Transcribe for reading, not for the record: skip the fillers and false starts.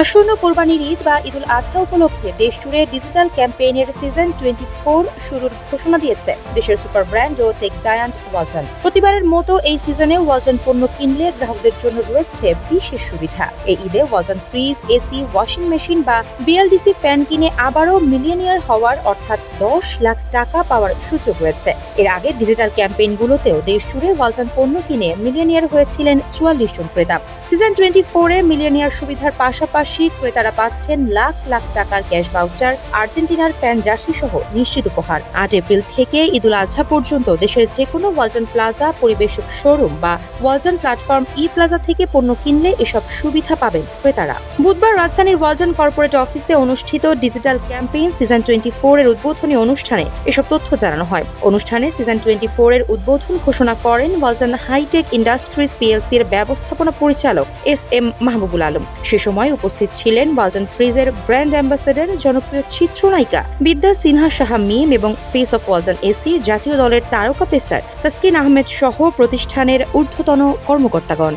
আসন্ন কোরবানির ঈদ বা ঈদুল আজহা উপলক্ষে দেশ জুড়ে ডিজিটাল ক্যাম্পেইনের সিজন 24 শুরুর ঘোষণা দিয়েছে দেশের সুপার ব্র্যান্ড ও টেক জায়ান্ট ওয়ালটন। প্রতিবারের মতো এই সিজনে ওয়ালটন পণ্য কিনলে গ্রাহকদের জন্য রয়েছে বিশেষ সুবিধা। এই ঈদে Walton fridge, AC, washing machine বা বিএলডিসি ফ্যান কিনে আবারও মিলিয়নিয়ার হওয়ার অর্থাৎ 10 লাখ টাকা পাওয়ার সুযোগ রয়েছে। এর আগে ডিজিটাল ক্যাম্পেইনগুলোতেও দেশ জুড়ে ওয়ালটন পণ্য কিনে মিলিয়নিয়ার হয়েছিলেন 44 জন ক্রেতা। সিজন 24-এ মিলিয়নিয়ার সুবিধার পাশাপাশি ক্রেতারা পাচ্ছেন লাখ লাখ টাকার ক্যাশ ভাউচার, আর্জেন্টিনার ফ্যান জার্সি সহ নিশ্চিত উপহার। 8 এপ্রিল থেকে ঈদুল আজহা পর্যন্ত দেশের যে কোনো ওয়ালটন প্লাজা, পরিবেশক শোরুম বা ওয়ালটন প্ল্যাটফর্ম ই প্লাজা থেকে পণ্য কিনলে এসব সুবিধা পাবেন ক্রেতারা। বুধবার রাজধানীর ওয়ালটন কর্পোরেট অফিসে অনুষ্ঠিত ডিজিটাল ক্যাম্পেইন সিজন 24-এর উদ্বোধনী অনুষ্ঠানে এসব তথ্য জানানো হয়। অনুষ্ঠানে সিজন 24-এর উদ্বোধন ঘোষণা করেন ওয়ালটন হাইটেক ইন্ডাস্ট্রিজ পিএলসি-এর ব্যবস্থাপনা পরিচালক এস.এম. মাহবুবুল আলম। সে সময় উপস্থিত ছিলেন ওয়ালটন ফ্রিজের ব্র্যান্ড অ্যাম্বাসেডর, জনপ্রিয় চিত্রনায়িকা বিদ্যা সিনহা সাহা মিম এবং ফেস অফ ওয়ালটন এসি জাতীয় দলের তারকা পেসার তাসকিন আহমেদ সহ প্রতিষ্ঠানের ঊর্ধ্বতন কর্মকর্তাগণ।